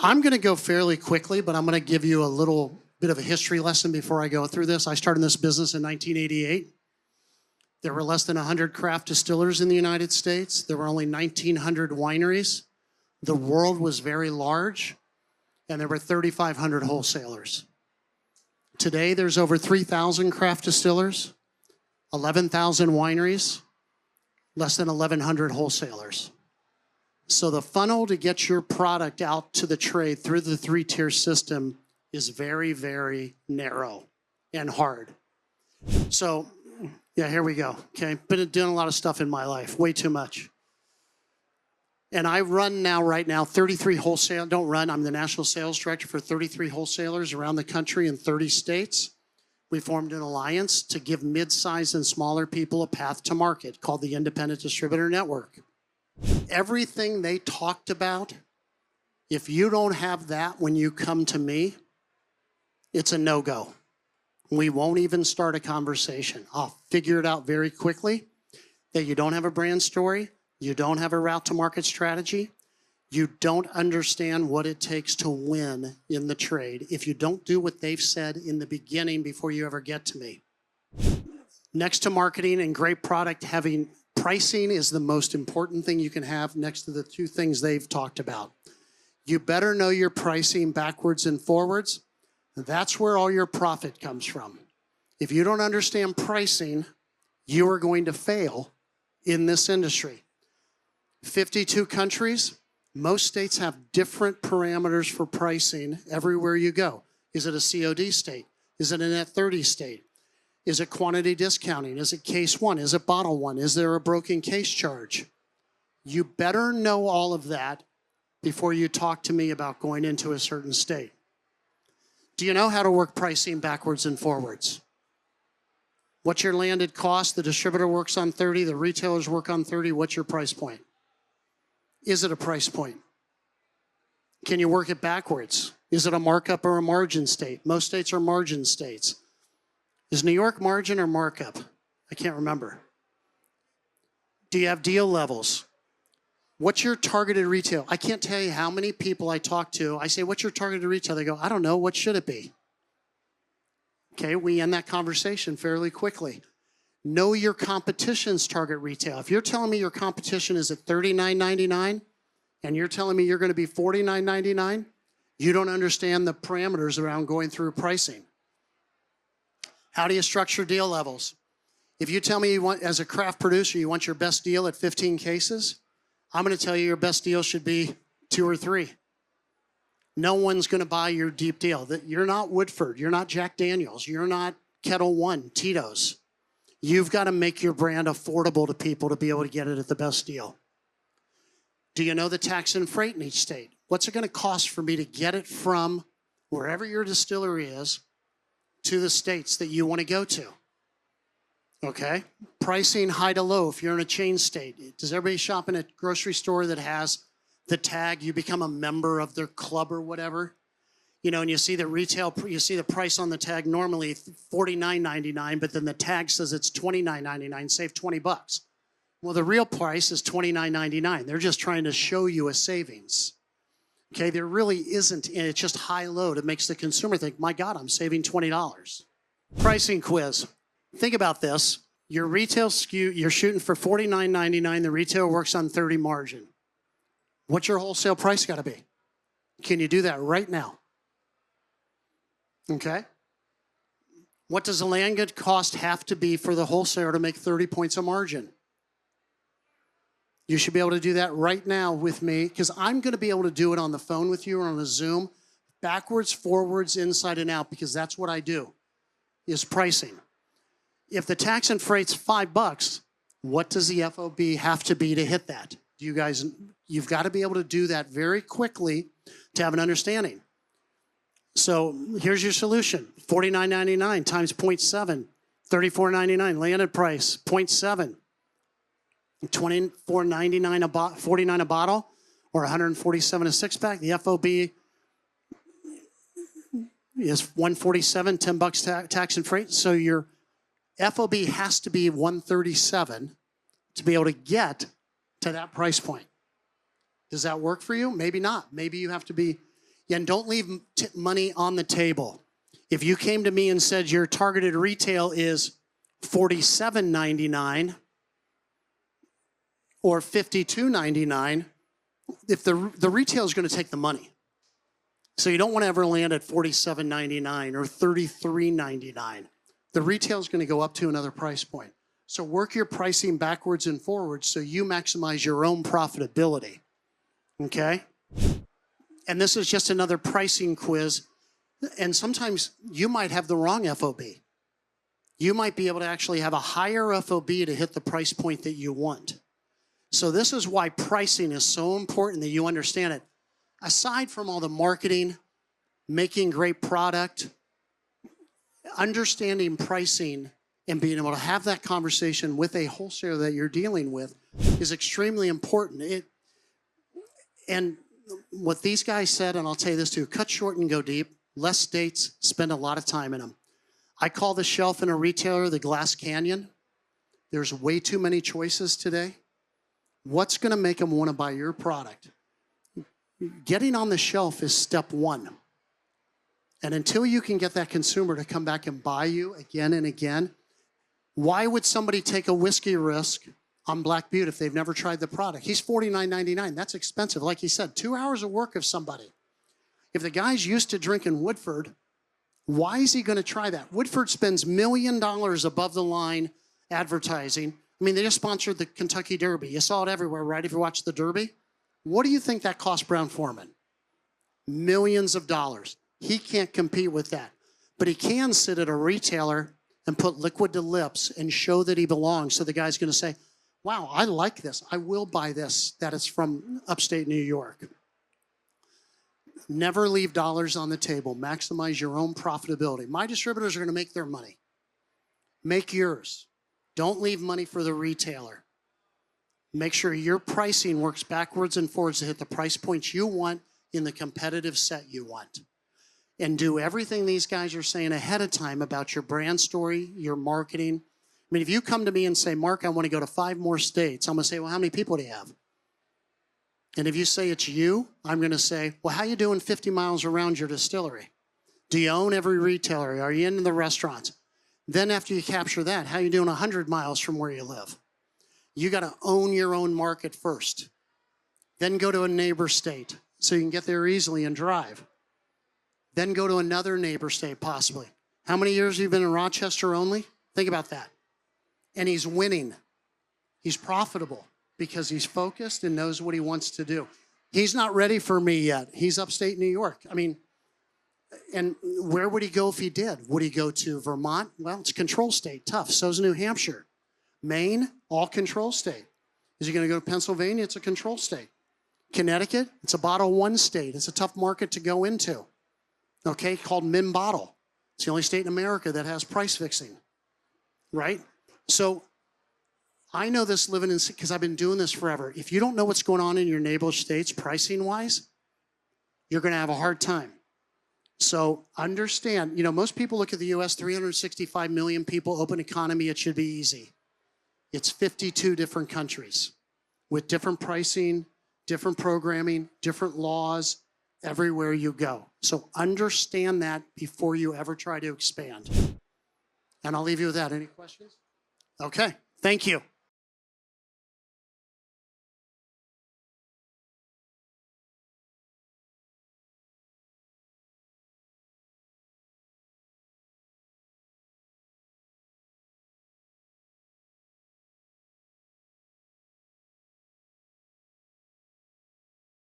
I'm going to go fairly quickly, but I'm going to give you a little bit of a history lesson before I go through this. I started this business in 1988. There were less than 100 craft distillers in the United States. There were only 1,900 wineries. The world was very large, and there were 3,500 wholesalers. Today, there's over 3,000 craft distillers, 11,000 wineries, less than 1,100 wholesalers. So the funnel to get your product out to the trade through the three-tier system is very, very narrow and hard. So, yeah, here we go. Okay, been doing a lot of stuff in my life, way too much. And I run now, right now, 33 wholesale, don't run, I'm the national sales director for 33 wholesalers around the country in 30 states. We formed an alliance to give mid-size and smaller people a path to market called the Independent Distributor Network. Everything they talked about, if you don't have that when you come to me, it's a no-go. We won't even start a conversation. I'll figure it out very quickly that you don't have a brand story, you don't have a route to market strategy, you don't understand what it takes to win in the trade if you don't do what they've said in the beginning before you ever get to me. Next to marketing and great product, having pricing is the most important thing you can have next to the two things they've talked about. You better know your pricing backwards and forwards. That's where all your profit comes from. If you don't understand pricing, you are going to fail in this industry. 52 countries, most states have different parameters for pricing everywhere you go. Is it a COD state? Is it a net 30 state? Is it quantity discounting? Is it case one? Is it bottle one? Is there a broken case charge? You better know all of that before you talk to me about going into a certain state. Do you know how to work pricing backwards and forwards? What's your landed cost? The distributor works on 30, the retailers work on 30. What's your price point? Is it a price point? Can you work it backwards? Is it a markup or a margin state? Most states are margin states. Is New York margin or markup? I can't remember. Do you have deal levels? What's your targeted retail? I can't tell you how many people I talk to. I say, what's your targeted retail? They go, I don't know. What should it be? Okay, we end that conversation fairly quickly. Know your competition's target retail. If you're telling me your competition is at $39.99 and you're telling me you're going to be $49.99, you don't understand the parameters around going through pricing. How do you structure deal levels? If you tell me you want, as a craft producer, you want your best deal at 15 cases, I'm going to tell you your best deal should be 2 or 3. No one's going to buy your deep deal. You're not Woodford. You're not Jack Daniels. You're not Kettle One, Tito's. You've got to make your brand affordable to people to be able to get it at the best deal. Do you know the tax and freight in each state? What's it going to cost for me to get it from wherever your distillery is to the states that you want to go to? Okay? Pricing high to low if you're in a chain state. Does everybody shop in a grocery store that has the tag, you become a member of their club or whatever? You know, and you see the retail, you see the price on the tag normally $49.99, but then the tag says it's $29.99, save 20 bucks. Well, the real price is $29.99. They're just trying to show you a savings. Okay, there really isn't, and it's just high-low. It makes the consumer think, my God, I'm saving $20. Pricing quiz. Think about this. Your retail SKU, you're shooting for $49.99. The retail works on 30 margin. What's your wholesale price got to be? Can you do that right now? Okay. What does the land good cost have to be for the wholesaler to make 30 points of margin? You should be able to do that right now with me, because I'm going to be able to do it on the phone with you or on a Zoom, backwards, forwards, inside and out, because that's what I do, is pricing. If the tax and freight's $5, what does the FOB have to be to hit that? You guys, you've got to be able to do that very quickly to have an understanding. So here's your solution. $49.99 times 0.7, $34.99 landed price, 0.7, $24.99 $49 a bottle, or $147 a six-pack. The FOB is $147, $10 tax and freight. So your FOB has to be $137 to be able to get to that price point. Does that work for you? Maybe not. Maybe you have to be, And don't leave money on the table. If you came to me and said your targeted retail is $47.99 or $52.99, if the retail is going to take the money. So you don't want to ever land at $47.99 or $33.99. The retail is going to go up to another price point. So work your pricing backwards and forwards so you maximize your own profitability. Okay? And this is just another pricing quiz. And sometimes you might have the wrong FOB. You might be able to actually have a higher FOB to hit the price point that you want. So this is why pricing is so important that you understand it. Aside from all the marketing, making great product, understanding pricing and being able to have that conversation with a wholesaler that you're dealing with is extremely important. And what these guys said, and I'll tell you this too, cut short and go deep. Less states, spend a lot of time in them. I call the shelf in a retailer the glass canyon. There's way too many choices today. What's going to make them want to buy your product? Getting on the shelf is step one. And until you can get that consumer to come back and buy you again and again, why would somebody take a whiskey risk on Black Butte if they've never tried the product? He's $49.99. That's expensive. Like he said, 2 hours of work of somebody. If the guy's used to drinking Woodford, why is he going to try that? Woodford spends $1 million above the line advertising. I mean, they just sponsored the Kentucky Derby. You saw it everywhere, right? If you watched the Derby. What do you think that cost Brown-Forman? Millions of dollars. He can't compete with that. But he can sit at a retailer and put liquid to lips and show that he belongs. So the guy's going to say, wow, I like this. I will buy this, that is from upstate New York. Never leave dollars on the table. Maximize your own profitability. My distributors are going to make their money. Make yours. Don't leave money for the retailer. Make sure your pricing works backwards and forwards to hit the price points you want in the competitive set you want. And do everything these guys are saying ahead of time about your brand story, your marketing. I mean, if you come to me and say, Mark, I want to go to 5 more states, I'm going to say, well, how many people do you have? And if you say it's you, I'm going to say, well, how you doing 50 miles around your distillery? Do you own every retailer? Are you in the restaurants? Then after you capture that, how you doing 100 miles from where you live? You got to own your own market first. Then go to a neighbor state so you can get there easily and drive. Then go to another neighbor state possibly. How many years have you been in Rochester only? Think about that. And he's winning. He's profitable because he's focused and knows what he wants to do. He's not ready for me yet. He's upstate New York. I mean, and where would he go if he did? Would he go to Vermont? Well, it's a control state, tough. So's New Hampshire. Maine, all control state. Is he going to go to Pennsylvania? It's a control state. Connecticut, it's a bottle one state. It's a tough market to go into. Okay, called Min Bottle. It's the only state in America that has price fixing, right? So I know this living in, because I've been doing this forever. If you don't know what's going on in your neighbor states pricing-wise, you're going to have a hard time. So understand, most people look at the U.S., 365 million people, open economy, it should be easy. It's 52 different countries with different pricing, different programming, different laws, everywhere you go. So understand that before you ever try to expand. And I'll leave you with that. Any questions? Okay, thank you.